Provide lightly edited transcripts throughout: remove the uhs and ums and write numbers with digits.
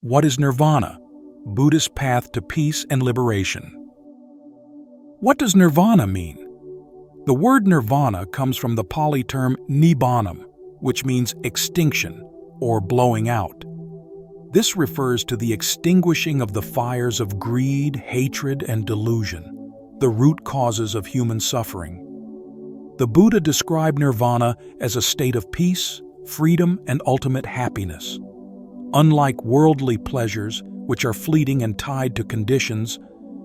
What is Nirvana? Buddhist path to peace and liberation. What does Nirvana mean? The word Nirvana comes from the Pali term Nibbānam, which means extinction or blowing out. This refers to the extinguishing of the fires of greed, hatred, and delusion, the root causes of human suffering. The Buddha described Nirvana as a state of peace, freedom, and ultimate happiness. Unlike worldly pleasures, which are fleeting and tied to conditions,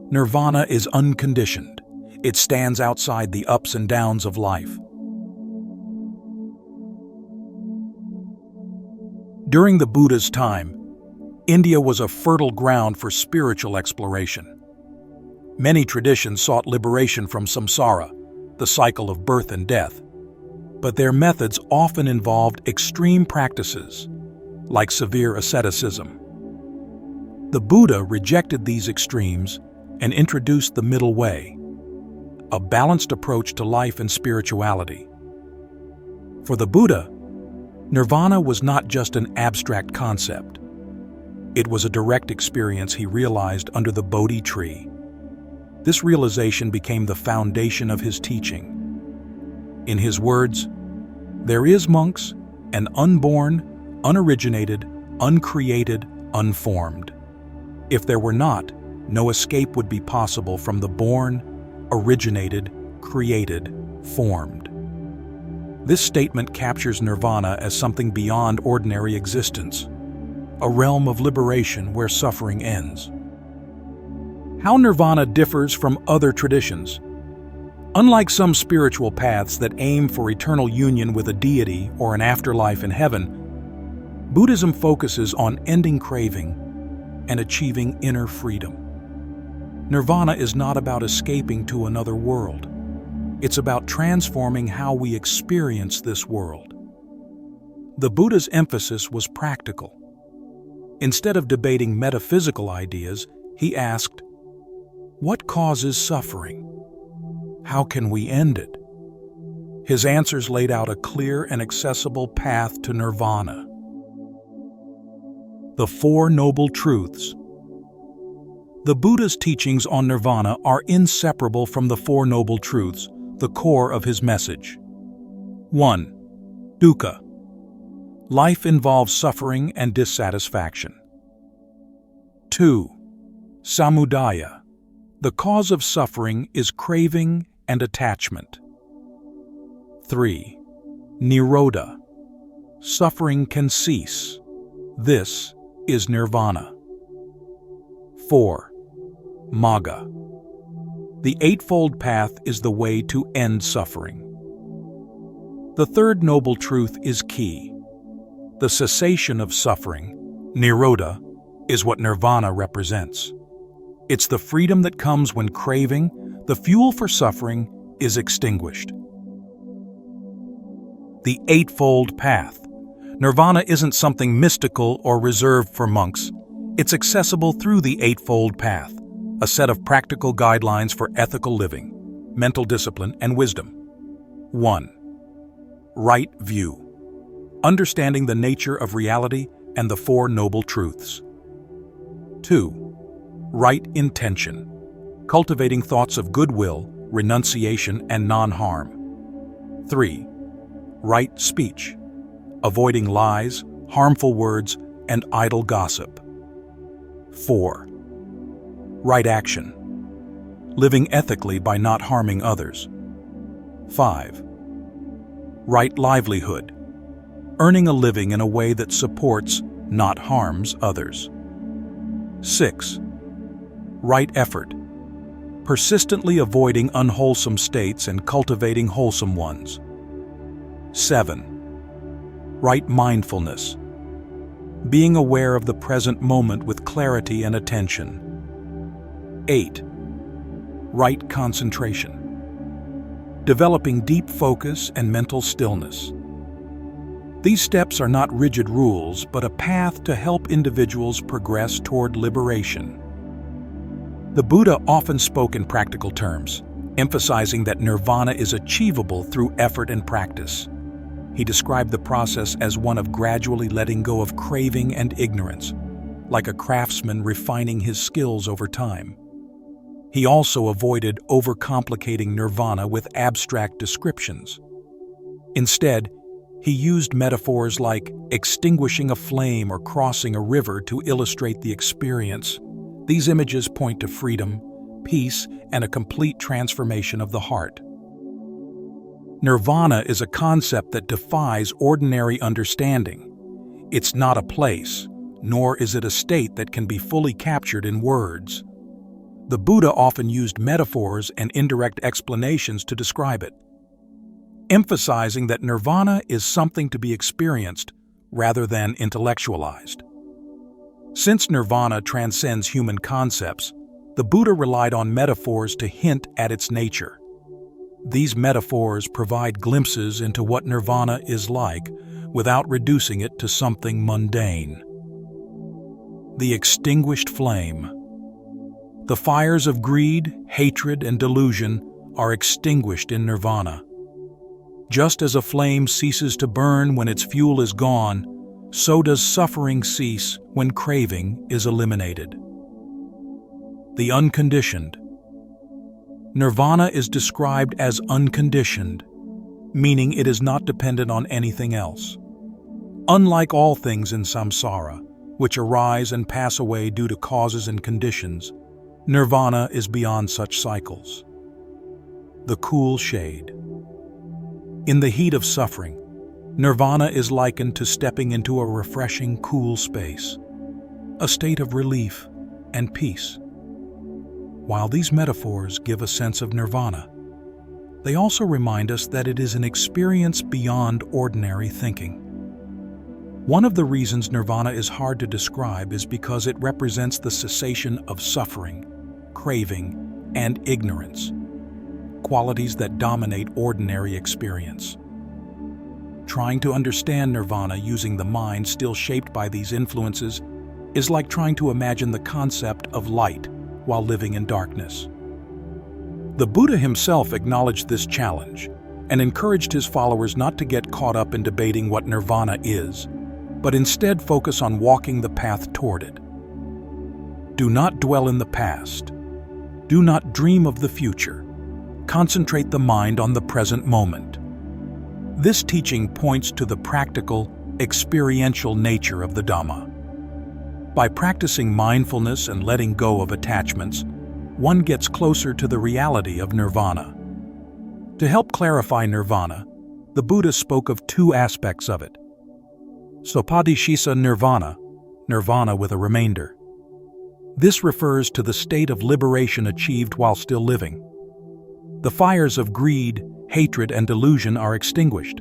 Nirvana is unconditioned. It stands outside the ups and downs of life. During the Buddha's time, India was a fertile ground for spiritual exploration. Many traditions sought liberation from samsara, the cycle of birth and death, but their methods often involved extreme practices, like severe asceticism. The Buddha rejected these extremes and introduced the middle way, a balanced approach to life and spirituality. For the Buddha, Nirvana was not just an abstract concept. It was a direct experience he realized under the Bodhi tree. This realization became the foundation of his teaching. In his words, "There is, monks, an unborn, unoriginated, uncreated, unformed. If there were not, no escape would be possible from the born, originated, created, formed." This statement captures Nirvana as something beyond ordinary existence, a realm of liberation where suffering ends. How Nirvana differs from other traditions. Unlike some spiritual paths that aim for eternal union with a deity or an afterlife in heaven, Buddhism focuses on ending craving and achieving inner freedom. Nirvana is not about escaping to another world. It's about transforming how we experience this world. The Buddha's emphasis was practical. Instead of debating metaphysical ideas, he asked, "What causes suffering? How can we end it?" His answers laid out a clear and accessible path to Nirvana. The Four Noble Truths. The Buddha's teachings on Nirvana are inseparable from the Four Noble Truths, the core of his message. 1. Dukkha. Life involves suffering and dissatisfaction. 2. Samudaya. The cause of suffering is craving and attachment. 3. Nirodha. Suffering can cease. This is Nirvana. 4. Magga. The Eightfold Path is the way to end suffering. The third noble truth is key. The cessation of suffering, Nirodha, is what Nirvana represents. It's the freedom that comes when craving, the fuel for suffering, is extinguished. The Eightfold Path. Nirvana isn't something mystical or reserved for monks. It's accessible through the Eightfold Path, a set of practical guidelines for ethical living, mental discipline, and wisdom. 1. Right view. Understanding the nature of reality and the Four Noble Truths. 2. Right intention. Cultivating thoughts of goodwill, renunciation, and non-harm. 3. Right speech. Avoiding lies, harmful words, and idle gossip. 4. Right action. Living ethically by not harming others. 5. Right livelihood. Earning a living in a way that supports, not harms, others. 6. Right effort. Persistently avoiding unwholesome states and cultivating wholesome ones. 7. Right mindfulness. Being aware of the present moment with clarity and attention. 8. Right concentration. Developing deep focus and mental stillness. These steps are not rigid rules, but a path to help individuals progress toward liberation. The Buddha often spoke in practical terms, emphasizing that nirvana is achievable through effort and practice. He described the process as one of gradually letting go of craving and ignorance, like a craftsman refining his skills over time. He also avoided overcomplicating nirvana with abstract descriptions. Instead, he used metaphors like extinguishing a flame or crossing a river to illustrate the experience. These images point to freedom, peace, and a complete transformation of the heart. Nirvana is a concept that defies ordinary understanding. It's not a place, nor is it a state that can be fully captured in words. The Buddha often used metaphors and indirect explanations to describe it, emphasizing that nirvana is something to be experienced rather than intellectualized. Since nirvana transcends human concepts, the Buddha relied on metaphors to hint at its nature. These metaphors provide glimpses into what nirvana is like without reducing it to something mundane. The extinguished flame. The fires of greed, hatred, and delusion are extinguished in nirvana. Just as a flame ceases to burn when its fuel is gone, so does suffering cease when craving is eliminated. The unconditioned. Nirvana is described as unconditioned, meaning it is not dependent on anything else. Unlike all things in samsara, which arise and pass away due to causes and conditions, nirvana is beyond such cycles. The cool shade. In the heat of suffering, nirvana is likened to stepping into a refreshing, cool space, a state of relief and peace. While these metaphors give a sense of nirvana, they also remind us that it is an experience beyond ordinary thinking. One of the reasons nirvana is hard to describe is because it represents the cessation of suffering, craving, and ignorance, qualities that dominate ordinary experience. Trying to understand nirvana using the mind still shaped by these influences is like trying to imagine the concept of light while living in darkness. The Buddha himself acknowledged this challenge and encouraged his followers not to get caught up in debating what nirvana is, but instead focus on walking the path toward it. Do not dwell in the past. Do not dream of the future. Concentrate the mind on the present moment. This teaching points to the practical, experiential nature of the Dhamma. By practicing mindfulness and letting go of attachments, one gets closer to the reality of nirvana. To help clarify nirvana, the Buddha spoke of two aspects of it. Sopadishisa nirvana, nirvana with a remainder. This refers to the state of liberation achieved while still living. The fires of greed, hatred, and delusion are extinguished,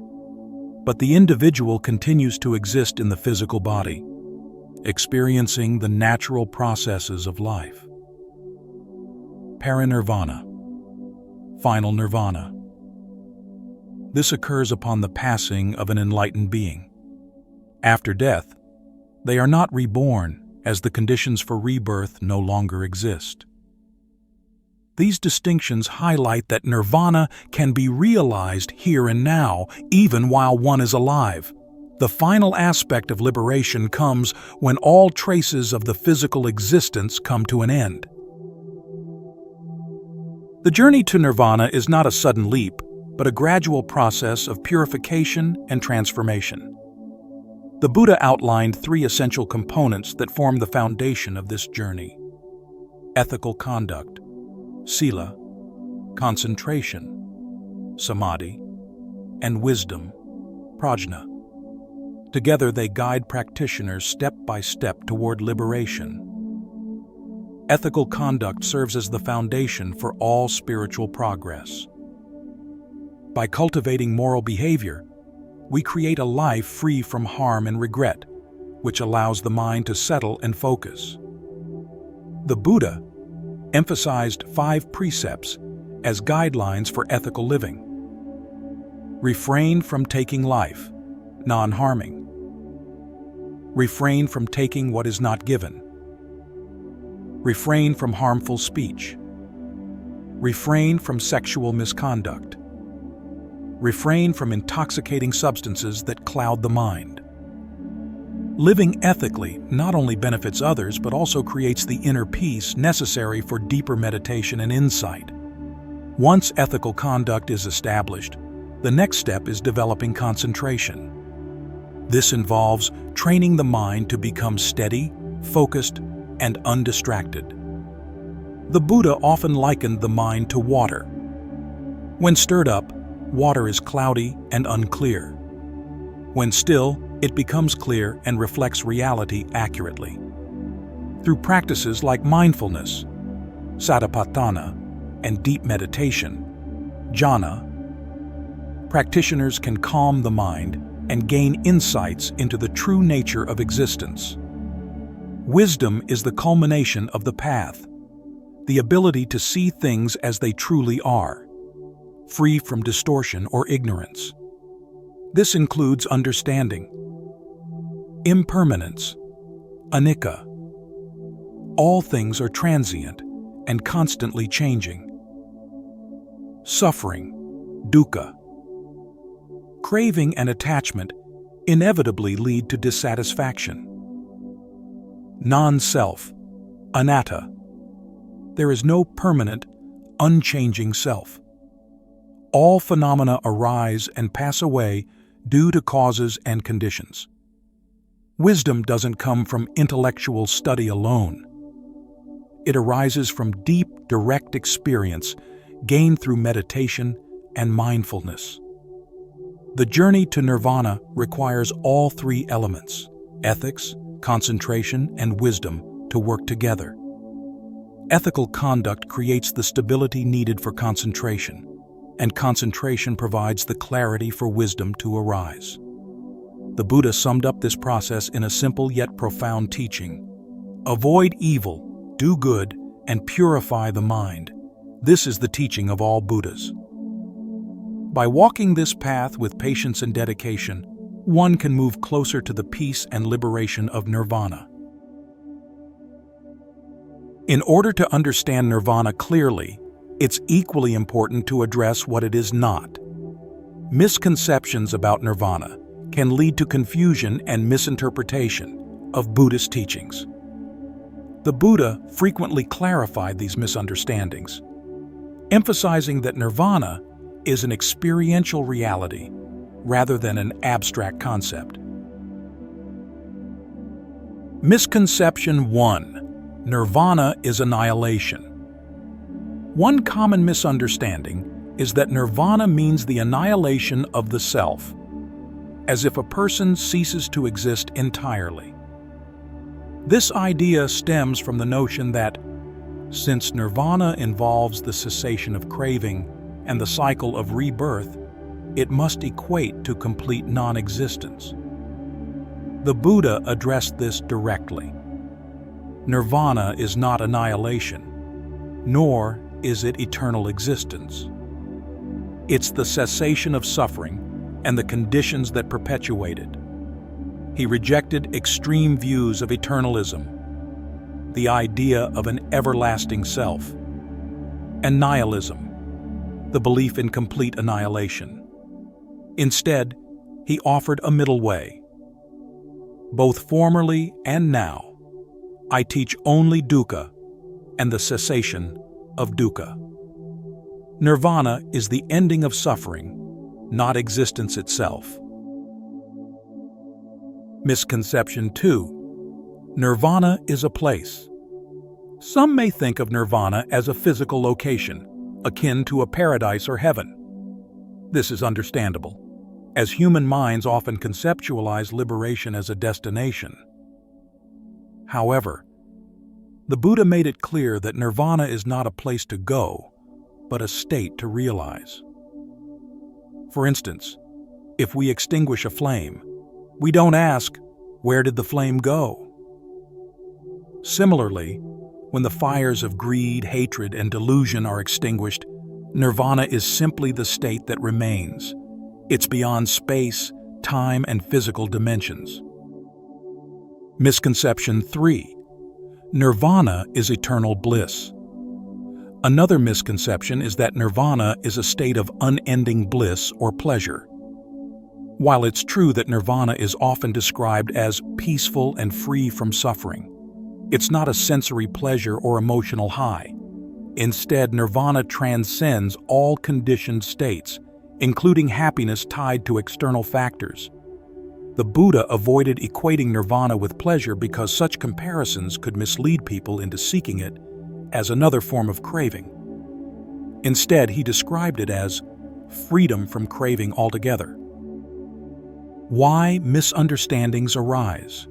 but the individual continues to exist in the physical body, experiencing the natural processes of life. Parinirvana, final nirvana. This occurs upon the passing of an enlightened being. After death, they are not reborn, as the conditions for rebirth no longer exist. These distinctions highlight that nirvana can be realized here and now, even while one is alive. The final aspect of liberation comes when all traces of the physical existence come to an end. The journey to nirvana is not a sudden leap, but a gradual process of purification and transformation. The Buddha outlined three essential components that form the foundation of this journey: ethical conduct, sila, concentration, samadhi, and wisdom, prajna. Together they guide practitioners step by step toward liberation. Ethical conduct serves as the foundation for all spiritual progress. By cultivating moral behavior, we create a life free from harm and regret, which allows the mind to settle and focus. The Buddha emphasized 5 precepts as guidelines for ethical living. Refrain from taking life, non-harming. Refrain from taking what is not given. Refrain from harmful speech. Refrain from sexual misconduct. Refrain from intoxicating substances that cloud the mind. Living ethically not only benefits others but also creates the inner peace necessary for deeper meditation and insight. Once ethical conduct is established, the next step is developing concentration. This involves training the mind to become steady, focused, and undistracted. The Buddha often likened the mind to water. When stirred up, water is cloudy and unclear. When still, it becomes clear and reflects reality accurately. Through practices like mindfulness, satipatthana, and deep meditation, jhana, practitioners can calm the mind and gain insights into the true nature of existence. Wisdom is the culmination of the path, the ability to see things as they truly are, free from distortion or ignorance. This includes understanding impermanence, anicca. All things are transient and constantly changing. Suffering, dukkha. Craving and attachment inevitably lead to dissatisfaction. Non-self, anatta. There is no permanent, unchanging self. All phenomena arise and pass away due to causes and conditions. Wisdom doesn't come from intellectual study alone. It arises from deep, direct experience gained through meditation and mindfulness. The journey to nirvana requires all three elements, ethics, concentration, and wisdom, to work together. Ethical conduct creates the stability needed for concentration, and concentration provides the clarity for wisdom to arise. The Buddha summed up this process in a simple yet profound teaching. Avoid evil, do good, and purify the mind. This is the teaching of all Buddhas. By walking this path with patience and dedication, one can move closer to the peace and liberation of nirvana. In order to understand nirvana clearly, it's equally important to address what it is not. Misconceptions about nirvana can lead to confusion and misinterpretation of Buddhist teachings. The Buddha frequently clarified these misunderstandings, emphasizing that nirvana is an experiential reality rather than an abstract concept. Misconception 1. Nirvana is annihilation. One common misunderstanding is that nirvana means the annihilation of the self, as if a person ceases to exist entirely. This idea stems from the notion that, since nirvana involves the cessation of craving and the cycle of rebirth, it must equate to complete non-existence. The Buddha addressed this directly. Nirvana is not annihilation, nor is it eternal existence. It's the cessation of suffering and the conditions that perpetuate it. He rejected extreme views of eternalism, the idea of an everlasting self, and nihilism, the belief in complete annihilation. Instead, he offered a middle way. Both formerly and now, I teach only dukkha and the cessation of dukkha. Nirvana is the ending of suffering, not existence itself. Misconception 2. Nirvana is a place. Some may think of nirvana as a physical location, akin to a paradise or heaven. This is understandable, as human minds often conceptualize liberation as a destination. However, the Buddha made it clear that nirvana is not a place to go, but a state to realize. For instance, if we extinguish a flame, we don't ask, "Where did the flame go?" Similarly, when the fires of greed, hatred, and delusion are extinguished, nirvana is simply the state that remains. It's beyond space, time, and physical dimensions. Misconception 3. Nirvana is eternal bliss. Another misconception is that nirvana is a state of unending bliss or pleasure. While it's true that nirvana is often described as peaceful and free from suffering, it's not a sensory pleasure or emotional high. Instead, nirvana transcends all conditioned states, including happiness tied to external factors. The Buddha avoided equating nirvana with pleasure because such comparisons could mislead people into seeking it as another form of craving. Instead, he described it as freedom from craving altogether. Why misunderstandings arise?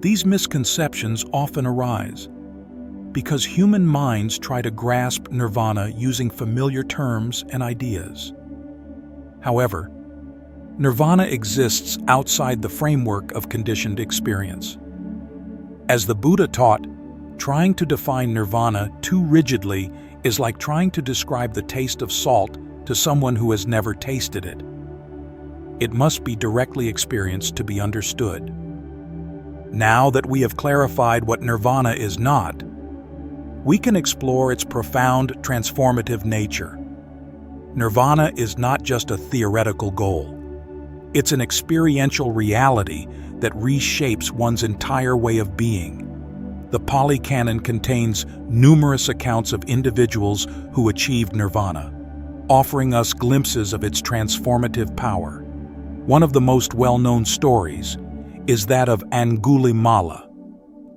These misconceptions often arise because human minds try to grasp nirvana using familiar terms and ideas. However, nirvana exists outside the framework of conditioned experience. As the Buddha taught, trying to define nirvana too rigidly is like trying to describe the taste of salt to someone who has never tasted it. It must be directly experienced to be understood. Now that we have clarified what nirvana is not, we can explore its profound transformative nature. Nirvana is not just a theoretical goal. It's an experiential reality that reshapes one's entire way of being. The Pali Canon contains numerous accounts of individuals who achieved nirvana, offering us glimpses of its transformative power. One of the most well-known stories is that of Angulimala,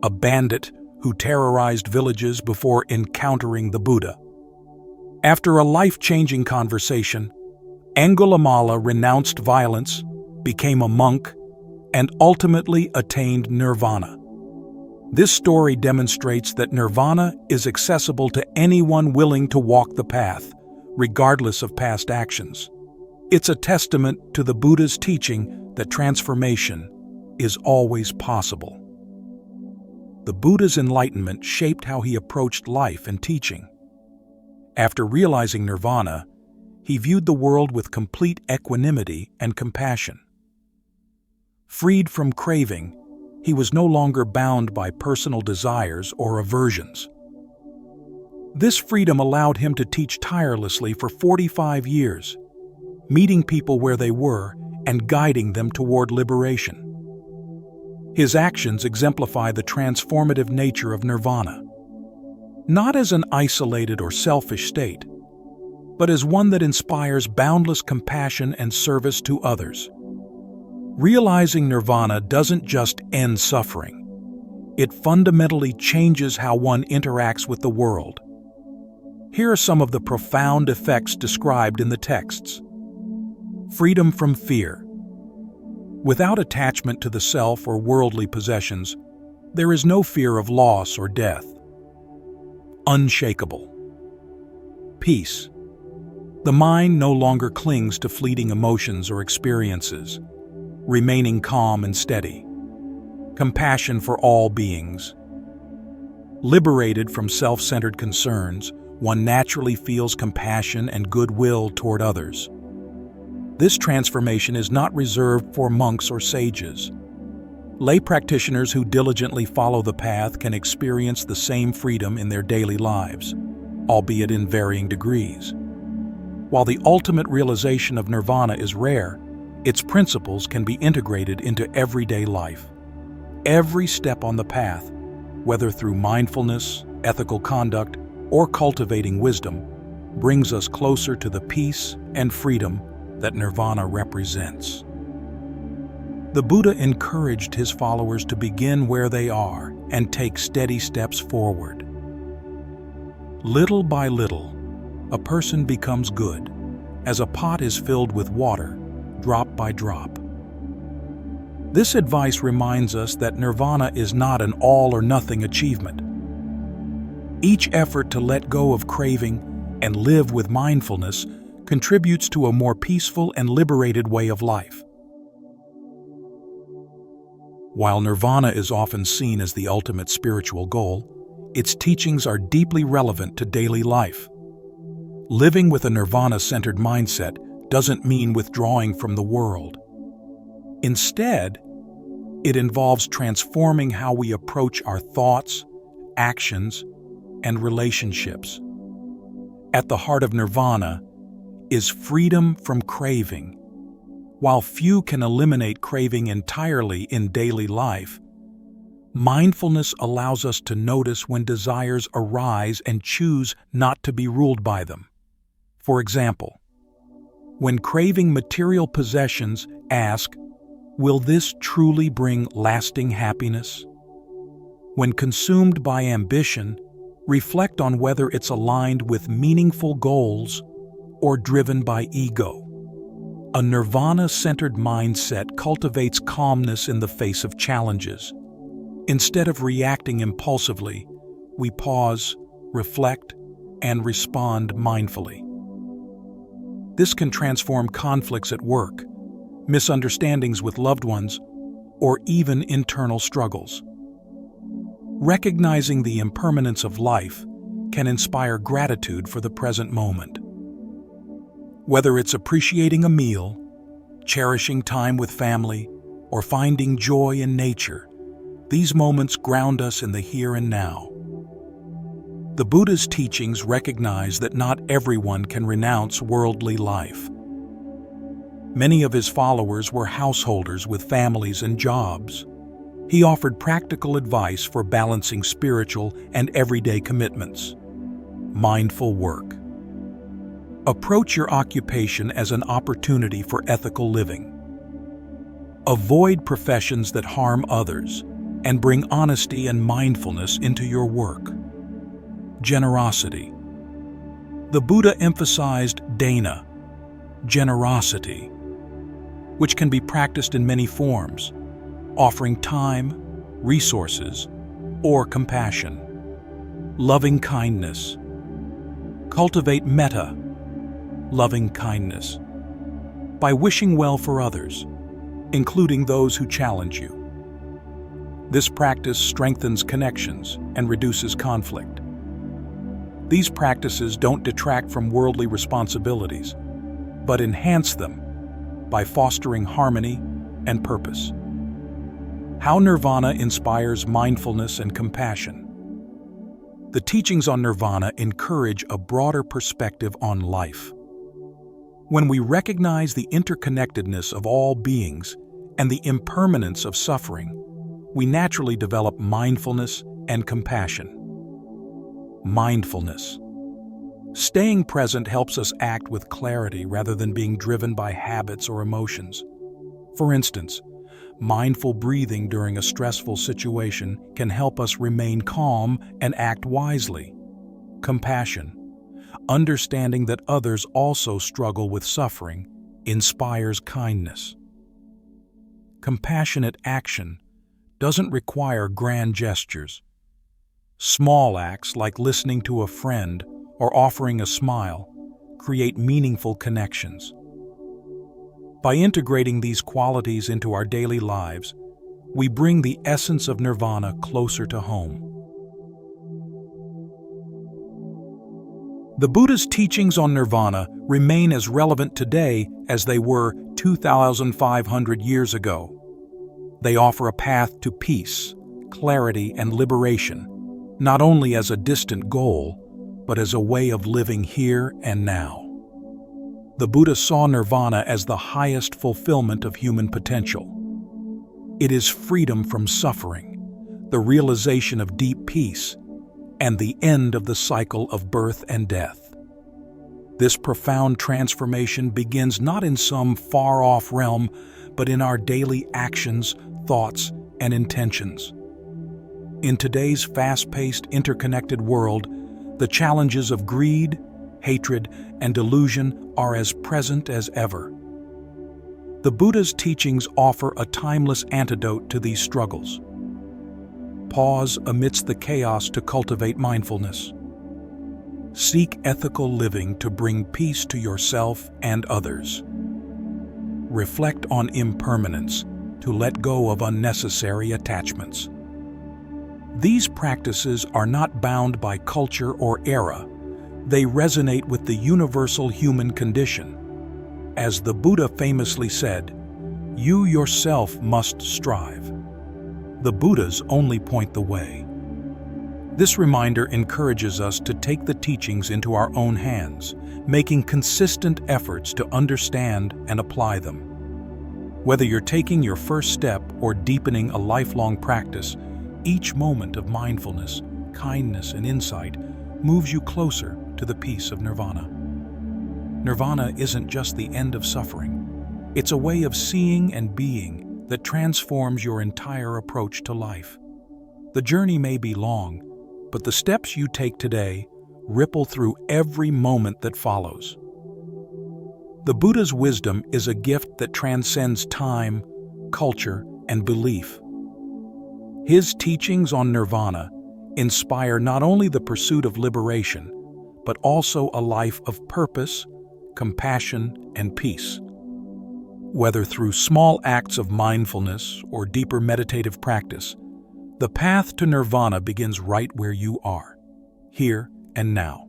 a bandit who terrorized villages before encountering the Buddha. After a life-changing conversation, Angulimala renounced violence, became a monk, and ultimately attained nirvana. This story demonstrates that nirvana is accessible to anyone willing to walk the path, regardless of past actions. It's a testament to the Buddha's teaching that transformation is always possible. The Buddha's enlightenment shaped how he approached life and teaching. After realizing nirvana, he viewed the world with complete equanimity and compassion. Freed from craving, he was no longer bound by personal desires or aversions. This freedom allowed him to teach tirelessly for 45 years, meeting people where they were and guiding them toward liberation. His actions exemplify the transformative nature of nirvana, not as an isolated or selfish state, but as one that inspires boundless compassion and service to others. Realizing nirvana doesn't just end suffering. It fundamentally changes how one interacts with the world. Here are some of the profound effects described in the texts. Freedom from fear. Without attachment to the self or worldly possessions, there is no fear of loss or death. Unshakable. Peace. The mind no longer clings to fleeting emotions or experiences, remaining calm and steady. Compassion for all beings. Liberated from self-centered concerns, one naturally feels compassion and goodwill toward others. This transformation is not reserved for monks or sages. Lay practitioners who diligently follow the path can experience the same freedom in their daily lives, albeit in varying degrees. While the ultimate realization of nirvana is rare, its principles can be integrated into everyday life. Every step on the path, whether through mindfulness, ethical conduct, or cultivating wisdom, brings us closer to the peace and freedom that nirvana represents. The Buddha encouraged his followers to begin where they are and take steady steps forward. Little by little, a person becomes good, as a pot is filled with water, drop by drop. This advice reminds us that nirvana is not an all-or-nothing achievement. Each effort to let go of craving and live with mindfulness contributes to a more peaceful and liberated way of life. While nirvana is often seen as the ultimate spiritual goal, its teachings are deeply relevant to daily life. Living with a nirvana-centered mindset doesn't mean withdrawing from the world. Instead, it involves transforming how we approach our thoughts, actions, and relationships. At the heart of nirvana is freedom from craving. While few can eliminate craving entirely in daily life, mindfulness allows us to notice when desires arise and choose not to be ruled by them. For example, when craving material possessions, ask, "Will this truly bring lasting happiness?" When consumed by ambition, reflect on whether it's aligned with meaningful goals or driven by ego. A nirvana-centered mindset cultivates calmness in the face of challenges. Instead of reacting impulsively, we pause, reflect, and respond mindfully. This can transform conflicts at work, misunderstandings with loved ones, or even internal struggles. Recognizing the impermanence of life can inspire gratitude for the present moment. Whether it's appreciating a meal, cherishing time with family, or finding joy in nature, these moments ground us in the here and now. The Buddha's teachings recognize that not everyone can renounce worldly life. Many of his followers were householders with families and jobs. He offered practical advice for balancing spiritual and everyday commitments. Mindful work. Approach your occupation as an opportunity for ethical living. Avoid professions that harm others and bring honesty and mindfulness into your work. Generosity. The Buddha emphasized dana, generosity, which can be practiced in many forms, offering time, resources, or compassion. Loving kindness. Cultivate metta, loving kindness, by wishing well for others, including those who challenge you. This practice strengthens connections and reduces conflict. These practices don't detract from worldly responsibilities, but enhance them by fostering harmony and purpose. How Nirvana inspires mindfulness and compassion. The teachings on Nirvana encourage a broader perspective on life. When we recognize the interconnectedness of all beings and the impermanence of suffering, we naturally develop mindfulness and compassion. Mindfulness. Staying present helps us act with clarity rather than being driven by habits or emotions. For instance, mindful breathing during a stressful situation can help us remain calm and act wisely. Compassion. Understanding that others also struggle with suffering inspires kindness. Compassionate action doesn't require grand gestures. Small acts like listening to a friend or offering a smile create meaningful connections. By integrating these qualities into our daily lives, we bring the essence of nirvana closer to home. The Buddha's teachings on nirvana remain as relevant today as they were 2,500 years ago. They offer a path to peace, clarity, and liberation, not only as a distant goal, but as a way of living here and now. The Buddha saw nirvana as the highest fulfillment of human potential. It is freedom from suffering, the realization of deep peace, and the end of the cycle of birth and death. This profound transformation begins not in some far-off realm, but in our daily actions, thoughts, and intentions. In today's fast-paced, interconnected world, the challenges of greed, hatred, and delusion are as present as ever. The Buddha's teachings offer a timeless antidote to these struggles. Pause amidst the chaos to cultivate mindfulness. Seek ethical living to bring peace to yourself and others. Reflect on impermanence to let go of unnecessary attachments. These practices are not bound by culture or era. They resonate with the universal human condition. As the Buddha famously said, "You yourself must strive. The Buddhas only point the way." This reminder encourages us to take the teachings into our own hands, making consistent efforts to understand and apply them. Whether you're taking your first step or deepening a lifelong practice, each moment of mindfulness, kindness, and insight moves you closer to the peace of Nirvana. Nirvana isn't just the end of suffering. It's a way of seeing and being that transforms your entire approach to life. The journey may be long, but the steps you take today ripple through every moment that follows. The Buddha's wisdom is a gift that transcends time, culture, and belief. His teachings on Nirvana inspire not only the pursuit of liberation, but also a life of purpose, compassion, and peace. Whether through small acts of mindfulness or deeper meditative practice, the path to Nirvana begins right where you are, here and now.